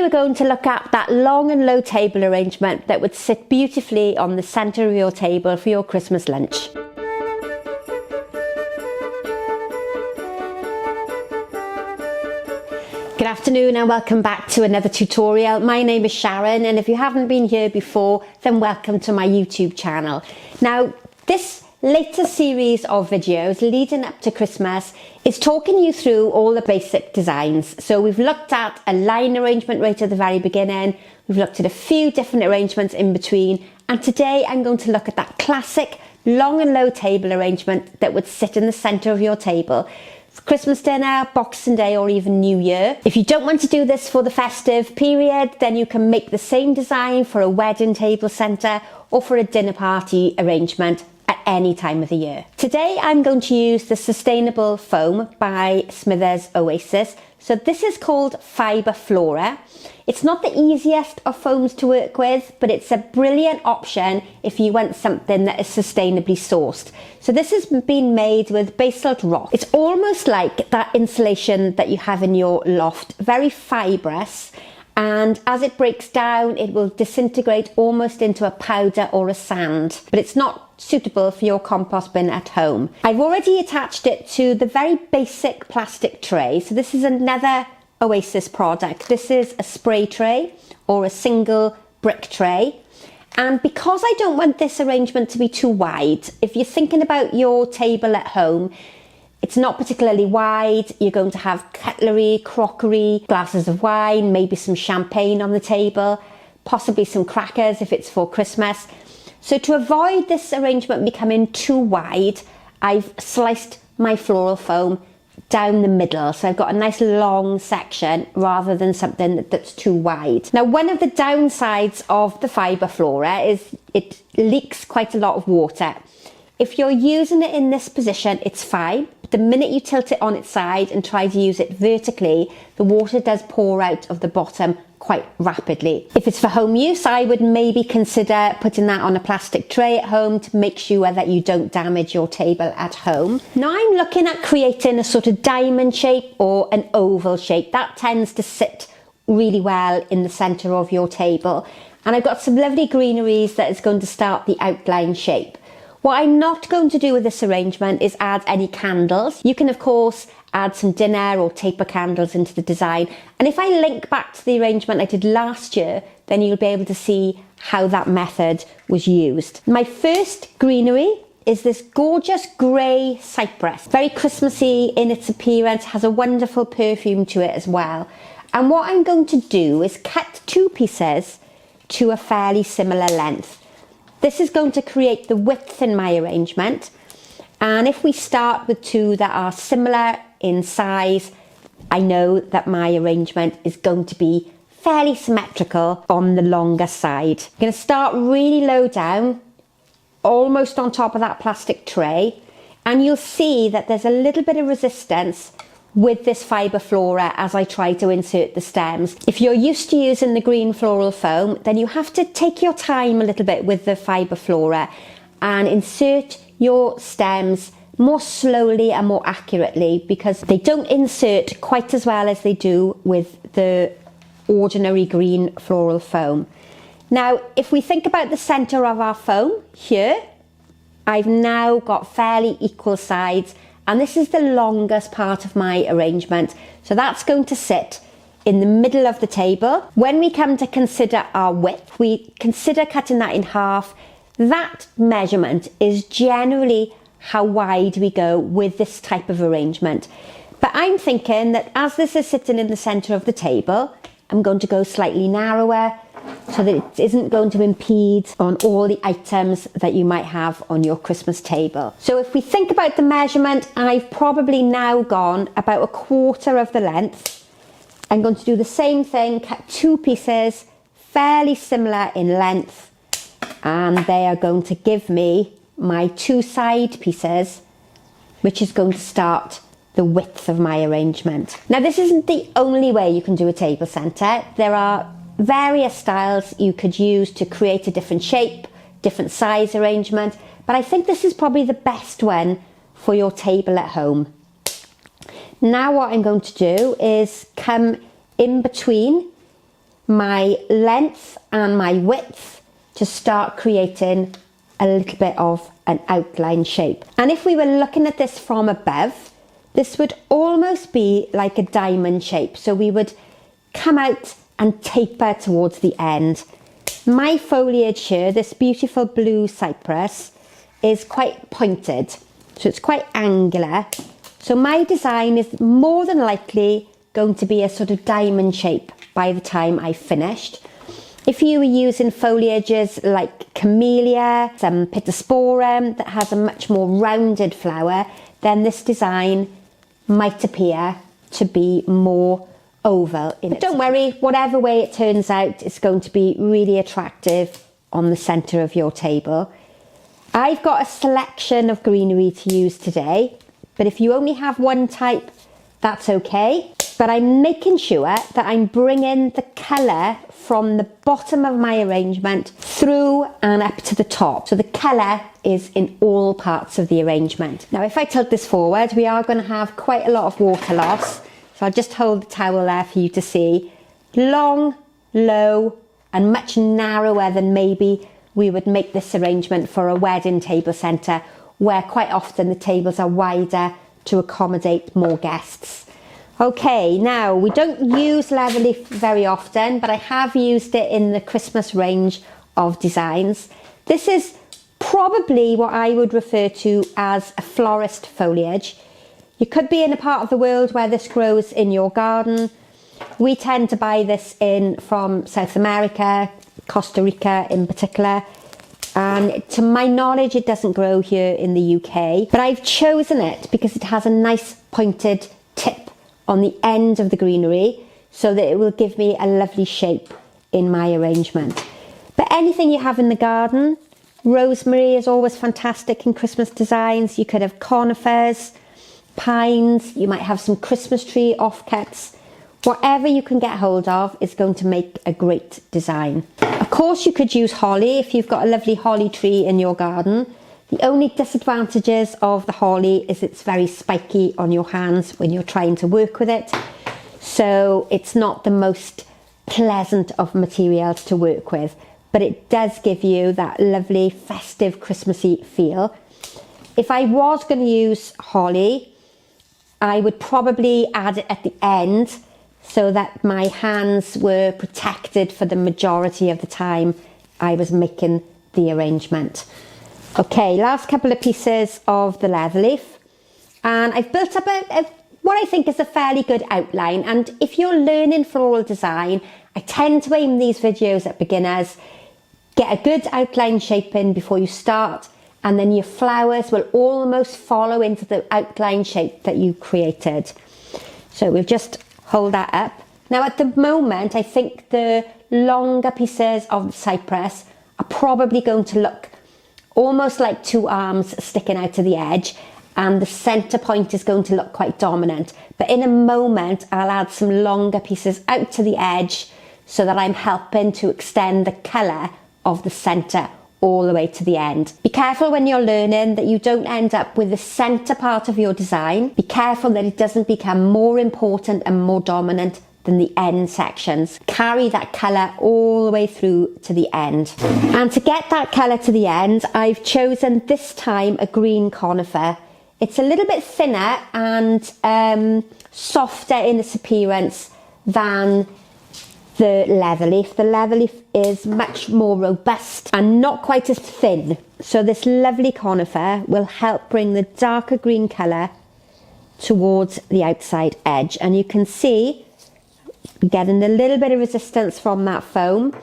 we're going to look at that long and low table arrangement that would sit beautifully on the centre of your table for your Christmas lunch. Good afternoon and welcome back to another tutorial. My name is Sharon, and if you haven't been here before, then welcome to my YouTube channel. Now, this latest series of videos leading up to Christmas is talking you through all the basic designs. So we've looked at a line arrangement right at the very beginning, we've looked at a few different arrangements in between, and today I'm going to look at that classic long and low table arrangement that would sit in the centre of your table. Christmas dinner, Boxing Day, or even New Year. If you don't want to do this for the festive period, then you can make the same design for a wedding table centre or for a dinner party arrangement at any time of the year. Today I'm going to use the sustainable foam by Smithers Oasis. So this is called Fibre Flora. It's not the easiest of foams to work with, but it's a brilliant option if you want something that is sustainably sourced. So this has been made with basalt rock. It's almost like that insulation that you have in your loft, very fibrous, and as it breaks down it will disintegrate almost into a powder or a sand, but it's not suitable for your compost bin at home. I've already attached it to the very basic plastic tray. So this is another Oasis product. This is a spray tray or a single brick tray. And because I don't want this arrangement to be too wide, if you're thinking about your table at home, it's not particularly wide. You're going to have cutlery, crockery, glasses of wine, maybe some champagne on the table, possibly some crackers if it's for Christmas. So to avoid this arrangement becoming too wide, I've sliced my floral foam down the middle. So I've got a nice long section rather than something that's too wide. Now, one of the downsides of the Fibre Flora is it leaks quite a lot of water. If you're using it in this position, it's fine. But the minute you tilt it on its side and try to use it vertically, the water does pour out of the bottom quite rapidly. If it's for home use, I would maybe consider putting that on a plastic tray at home to make sure that you don't damage your table at home. Now I'm looking at creating a sort of diamond shape or an oval shape. That tends to sit really well in the centre of your table. And I've got some lovely greeneries that is going to start the outline shape. What I'm not going to do with this arrangement is add any candles. You can of course add some dinner or taper candles into the design. And if I link back to the arrangement I did last year, then you'll be able to see how that method was used. My first greenery is this gorgeous grey cypress. Very Christmassy in its appearance, has a wonderful perfume to it as well. And what I'm going to do is cut two pieces to a fairly similar length. This is going to create the width in my arrangement. And if we start with two that are similar in size, I know that my arrangement is going to be fairly symmetrical on the longer side. I'm going to start really low down, almost on top of that plastic tray. And you'll see that there's a little bit of resistance with this Fibre Flora as I try to insert the stems. If you're used to using the green floral foam, then you have to take your time a little bit with the Fibre Flora and insert your stems more slowly and more accurately, because they don't insert quite as well as they do with the ordinary green floral foam. Now, if we think about the centre of our foam here, I've now got fairly equal sides, and this is the longest part of my arrangement. So that's going to sit in the middle of the table. When we come to consider our width, we consider cutting that in half. That measurement is generally how wide we go with this type of arrangement. But I'm thinking that as this is sitting in the centre of the table, I'm going to go slightly narrower so that it isn't going to impede on all the items that you might have on your Christmas table. So if we think about the measurement, I've probably now gone about a quarter of the length. I'm going to do the same thing, cut two pieces fairly similar in length, and they are going to give me my two side pieces, which is going to start the width of my arrangement. Now, this isn't the only way you can do a table centre. There are various styles you could use to create a different shape, different size arrangement, but I think this is probably the best one for your table at home. Now what I'm going to do is come in between my length and my width to start creating a little bit of an outline shape. And if we were looking at this from above, this would almost be like a diamond shape. So we would come out and taper towards the end. My foliage here, this beautiful blue cypress, is quite pointed. So it's quite angular. So my design is more than likely going to be a sort of diamond shape by the time I've finished. If you were using foliages like camellia, some pittosporum that has a much more rounded flower, then this design might appear to be more oval in it. Don't worry, whatever way it turns out, it's going to be really attractive on the centre of your table. I've got a selection of greenery to use today, but if you only have one type, that's okay. But I'm making sure that I'm bringing the colour from the bottom of my arrangement through and up to the top. So the colour is in all parts of the arrangement. Now, if I tilt this forward, we are going to have quite a lot of water loss. So I'll just hold the towel there for you to see. Long, low, and much narrower than maybe we would make this arrangement for a wedding table centre, where quite often the tables are wider to accommodate more guests. Okay, now we don't use leatherleaf very often, but I have used it in the Christmas range of designs. This is probably what I would refer to as a florist foliage. You could be in a part of the world where this grows in your garden. We tend to buy this in from South America, Costa Rica in particular. And to my knowledge, it doesn't grow here in the UK, but I've chosen it because it has a nice pointed tip on the end of the greenery so that it will give me a lovely shape in my arrangement. But anything you have in the garden, rosemary is always fantastic in Christmas designs. You could have conifers, pines, you might have some Christmas tree offcuts. Whatever you can get hold of is going to make a great design. Of course, you could use holly if you've got a lovely holly tree in your garden. The only disadvantages of the holly is it's very spiky on your hands when you're trying to work with it. So it's not the most pleasant of materials to work with, but it does give you that lovely festive Christmassy feel. If I was going to use holly, I would probably add it at the end so that my hands were protected for the majority of the time I was making the arrangement. Okay, last couple of pieces of the leatherleaf, and I've built up what I think is a fairly good outline. And if you're learning floral design, I tend to aim these videos at beginners. Get a good outline shape in before you start, and then your flowers will almost follow into the outline shape that you created. So we'll just hold that up. Now at the moment, I think the longer pieces of the cypress are probably going to look almost like two arms sticking out to the edge, and the center point is going to look quite dominant. But in a moment, I'll add some longer pieces out to the edge so that I'm helping to extend the color of the center all the way to the end. Be careful when you're learning that you don't end up with the center part of your design. Be careful that it doesn't become more important and more dominant than the end sections. Carry that colour all the way through to the end. And to get that colour to the end, I've chosen this time a green conifer. It's a little bit thinner and softer in its appearance than the leatherleaf. The leatherleaf is much more robust and not quite as thin. So this lovely conifer will help bring the darker green colour towards the outside edge. And you can see getting a little bit of resistance from that foam,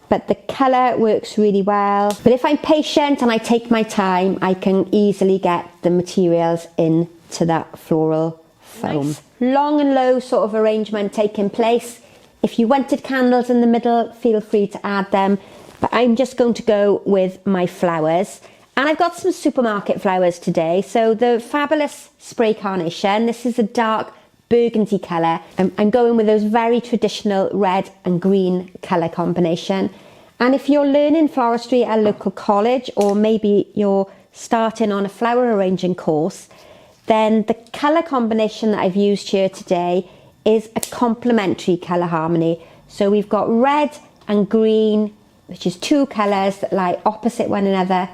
but the colour works really well. But if I'm patient and I take my time, I can easily get the materials into that floral foam. Nice long and low sort of arrangement taking place. If you wanted candles in the middle, feel free to add them, but I'm just going to go with my flowers. And I've got some supermarket flowers today. So the Fabulous Spray Carnation, this is a dark burgundy colour. I'm going with those very traditional red and green colour combination. And if you're learning floristry at a local college, or maybe you're starting on a flower arranging course, then the colour combination that I've used here today is a complementary colour harmony. So we've got red and green, which is two colours that lie opposite one another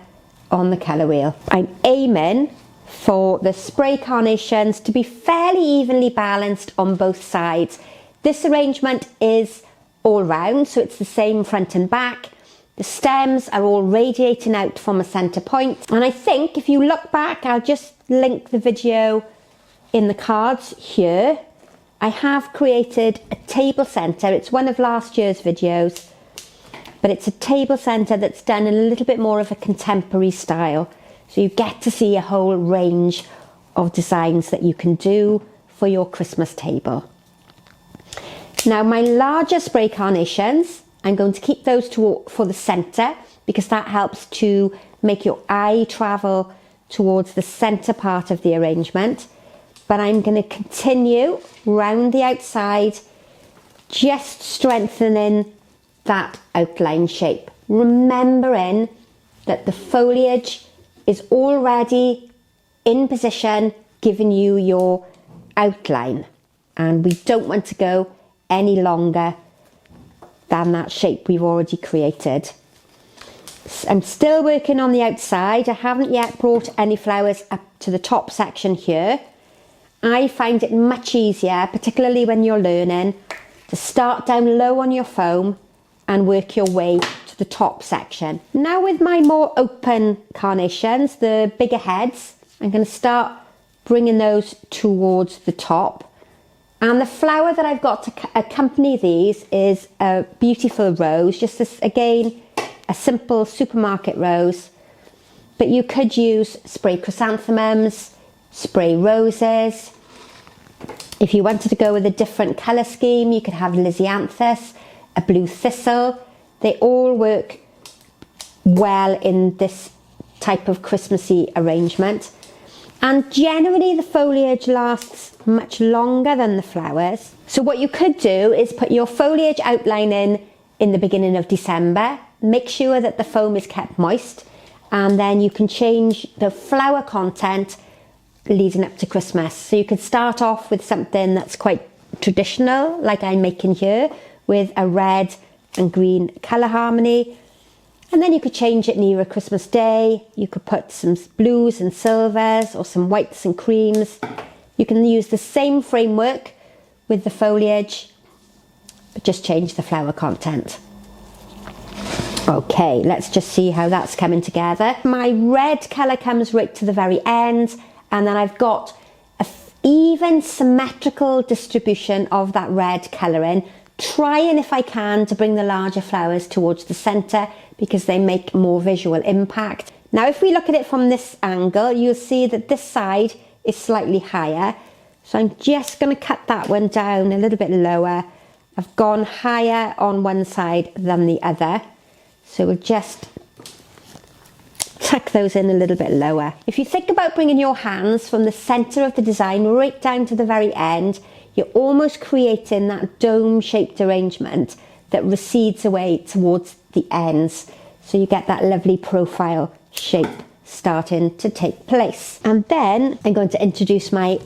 on the colour wheel. I'm aiming for the spray carnations to be fairly evenly balanced on both sides. This arrangement is all round, so it's the same front and back. The stems are all radiating out from a centre point. And I think if you look back, I'll just link the video in the cards here. I have created a table centre. It's one of last year's videos, but it's a table centre that's done in a little bit more of a contemporary style. So you get to see a whole range of designs that you can do for your Christmas table. Now my larger spray carnations, I'm going to keep those for the centre because that helps to make your eye travel towards the centre part of the arrangement. But I'm going to continue round the outside, just strengthening that outline shape. Remembering that the foliage is already in position, giving you your outline. And we don't want to go any longer than that shape we've already created. I'm still working on the outside. I haven't yet brought any flowers up to the top section here. I find it much easier, particularly when you're learning, to start down low on your foam and work your way to the top section. Now with my more open carnations, the bigger heads, I'm going to start bringing those towards the top. And the flower that I've got to accompany these is a beautiful rose, just this, again, a simple supermarket rose. But you could use spray chrysanthemums, spray roses. If you wanted to go with a different colour scheme, you could have lisianthus, a blue thistle. They all work well in this type of Christmassy arrangement. And generally the foliage lasts much longer than the flowers. So what you could do is put your foliage outline in the beginning of December. Make sure that the foam is kept moist, and then you can change the flower content leading up to Christmas. So you could start off with something that's quite traditional, like I'm making here, with a red and green colour harmony. And then you could change it nearer Christmas Day. You could put some blues and silvers or some whites and creams. You can use the same framework with the foliage, but just change the flower content. Okay, let's just see how that's coming together. My red colour comes right to the very end, and then I've got an even symmetrical distribution of that red colouring, trying if I can to bring the larger flowers towards the centre because they make more visual impact. Now if we look at it from this angle, you'll see that this side is slightly higher. So I'm just going to cut that one down a little bit lower. I've gone higher on one side than the other. So we'll just tuck those in a little bit lower. If you think about bringing your hands from the centre of the design right down to the very end, you're almost creating that dome-shaped arrangement that recedes away towards the ends. So you get that lovely profile shape starting to take place. And then I'm going to introduce my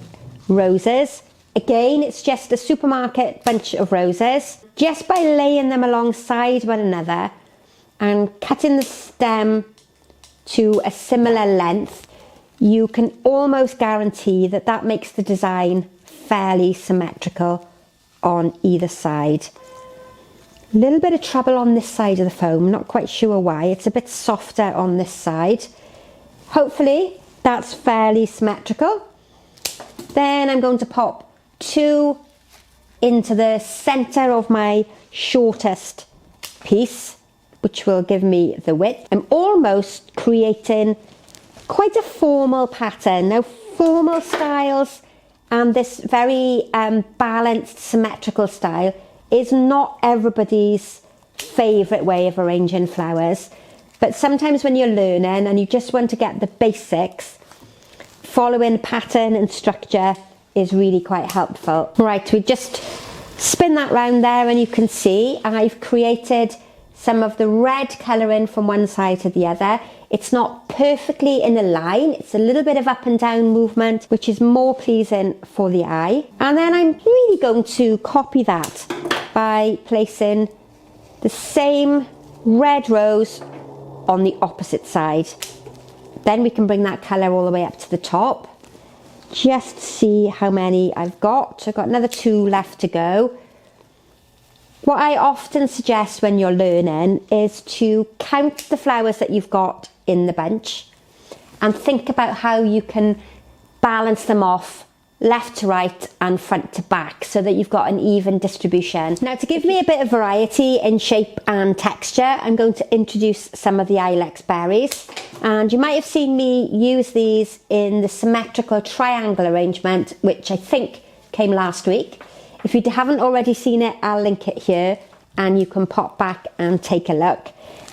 roses. Again, it's just a supermarket bunch of roses. Just by laying them alongside one another and cutting the stem to a similar length, you can almost guarantee that that makes the design fairly symmetrical on either side. A little bit of trouble on this side of the foam, not quite sure why. It's a bit softer on this side. Hopefully that's fairly symmetrical. Then I'm going to pop two into the centre of my shortest piece, which will give me the width. I'm almost creating quite a formal pattern. Now, formal styles and this very balanced, symmetrical style is not everybody's favourite way of arranging flowers. But sometimes when you're learning and you just want to get the basics, following pattern and structure is really quite helpful. Right, we just spin that round there and you can see I've created some of the red colouring from one side to the other. It's not perfectly in a line, it's a little bit of up and down movement, which is more pleasing for the eye. And then I'm really going to copy that by placing the same red rose on the opposite side. Then we can bring that colour all the way up to the top. Just see how many I've got. I've got another 2 left to go. What I often suggest when you're learning is to count the flowers that you've got in the bunch and think about how you can balance them off left to right and front to back so that you've got an even distribution. Now, to give me a bit of variety in shape and texture, I'm going to introduce some of the ilex berries, and you might have seen me use these in the symmetrical triangle arrangement, which I think came last week. If you haven't already seen it, I'll link it here and you can pop back and take a look.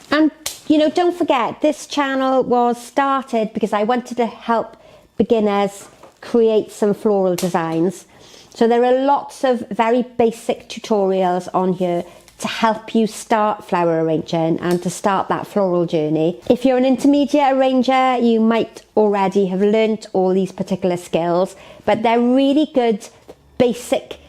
And you know, don't forget, this channel was started because I wanted to help beginners create some floral designs. So there are lots of very basic tutorials on here to help you start flower arranging and to start that floral journey. If you're an intermediate arranger, you might already have learnt all these particular skills, but they're really good basic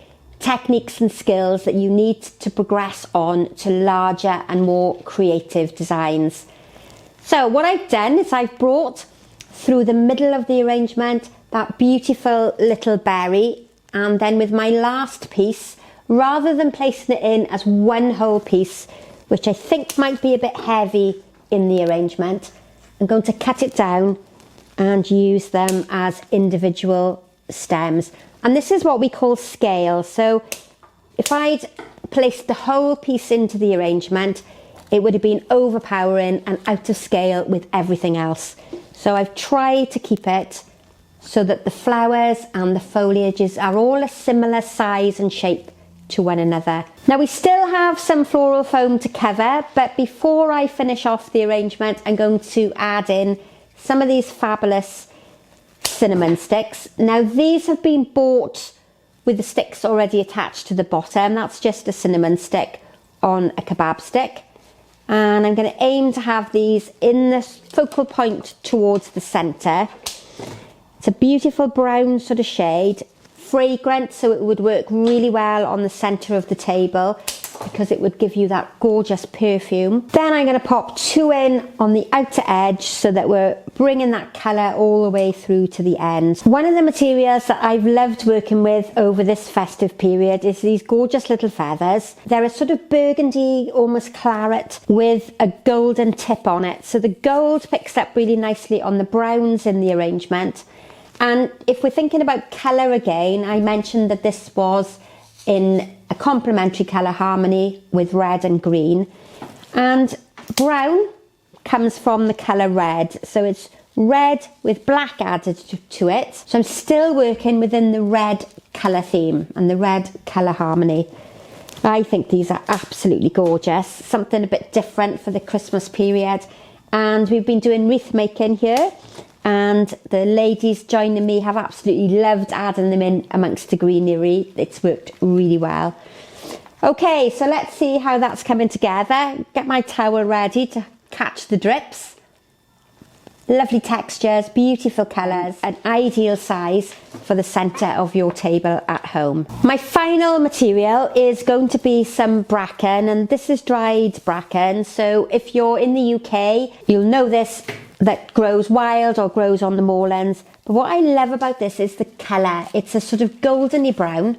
techniques and skills that you need to progress on to larger and more creative designs. So what I've done is I've brought through the middle of the arrangement that beautiful little berry, and then with my last piece, rather than placing it in as one whole piece, which I think might be a bit heavy in the arrangement, I'm going to cut it down and use them as individual stems. And this is what we call scale. So if I'd placed the whole piece into the arrangement, it would have been overpowering and out of scale with everything else. So I've tried to keep it so that the flowers and the foliages are all a similar size and shape to one another. Now we still have some floral foam to cover, but before I finish off the arrangement, I'm going to add in some of these fabulous cinnamon sticks. Now these have been bought with the sticks already attached to the bottom. That's just a cinnamon stick on a kebab stick. And I'm going to aim to have these in the focal point towards the centre. It's a beautiful brown sort of shade, fragrant, so it would work really well on the centre of the table because it would give you that gorgeous perfume. Then I'm going to pop 2 in on the outer edge so that we're bringing that colour all the way through to the end. One of the materials that I've loved working with over this festive period is these gorgeous little feathers. They're a sort of burgundy, almost claret, with a golden tip on it. So the gold picks up really nicely on the browns in the arrangement. And if we're thinking about colour again, I mentioned that this was in a complementary colour harmony with red and green. And brown comes from the colour red. So it's red with black added to it. So I'm still working within the red colour theme and the red colour harmony. I think these are absolutely gorgeous. Something a bit different for the Christmas period. And we've been doing wreath making here. And the ladies joining me have absolutely loved adding them in amongst the greenery. It's worked really well. Okay, so let's see how that's coming together. Get my towel ready to catch the drips. Lovely textures, beautiful colours, an ideal size for the centre of your table at home. My final material is going to be some bracken, and this is dried bracken. So if you're in the UK, you'll know this, that grows wild or grows on the moorlands. But what I love about this is the colour. It's a sort of goldeny brown.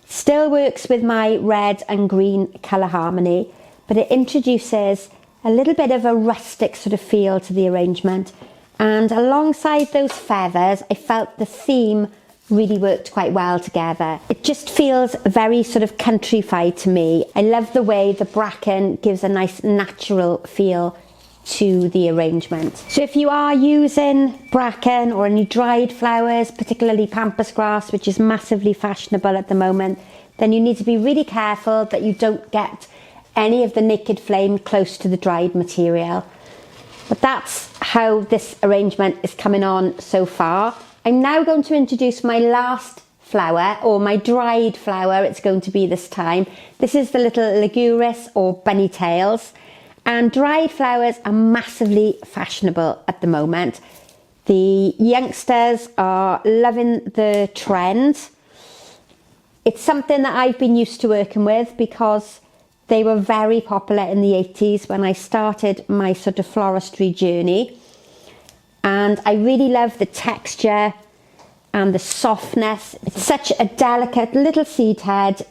Still works with my red and green colour harmony, but it introduces a little bit of a rustic sort of feel to the arrangement. And alongside those feathers, I felt the theme really worked quite well together. It just feels very sort of countrified to me. I love the way the bracken gives a nice natural feel to the arrangement. So if you are using bracken or any dried flowers, particularly pampas grass, which is massively fashionable at the moment, then you need to be really careful that you don't get any of the naked flame close to the dried material. But that's how this arrangement is coming on so far. I'm now going to introduce my last flower, or my dried flower it's going to be this time. This is the little Liguris or bunny tails. And dried flowers are massively fashionable at the moment. The youngsters are loving the trend. It's something that I've been used to working with because they were very popular in the 80s when I started my sort of floristry journey. And I really love the texture and the softness. It's such a delicate little seed head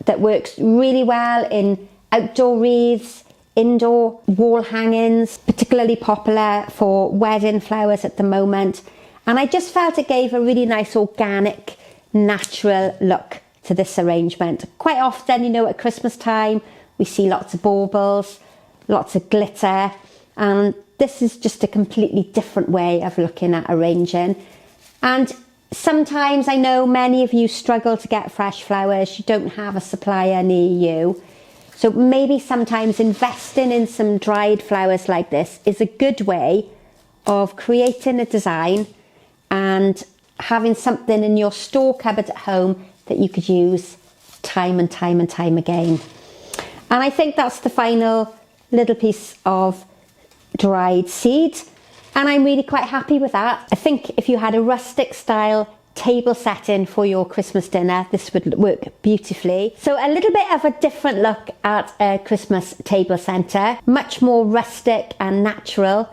that works really well in outdoor wreaths, indoor wall hangings, particularly popular for wedding flowers at the moment. And I just felt it gave a really nice organic, natural look to this arrangement. Quite often, you know, at Christmas time, we see lots of baubles, lots of glitter, and this is just a completely different way of looking at arranging. And sometimes I know many of you struggle to get fresh flowers, you don't have a supplier near you. So maybe sometimes investing in some dried flowers like this is a good way of creating a design and having something in your store cupboard at home that you could use time and time and time again. And I think that's the final little piece of dried seed, and I'm really quite happy with that. I think if you had a rustic style table setting for your Christmas dinner, this would work beautifully. So a little bit of a different look at a Christmas table centre, much more rustic and natural.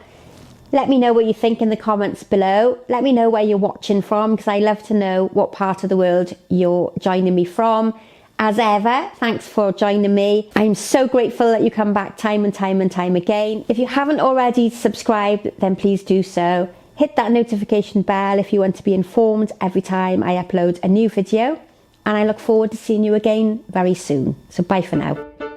Let me know what you think in the comments below. Let me know where you're watching from, because I love to know what part of the world you're joining me from. As ever, thanks for joining me. I'm so grateful that you come back time and time and time again. If you haven't already subscribed, then please do so. Hit that notification bell if you want to be informed every time I upload a new video. And I look forward to seeing you again very soon. So bye for now.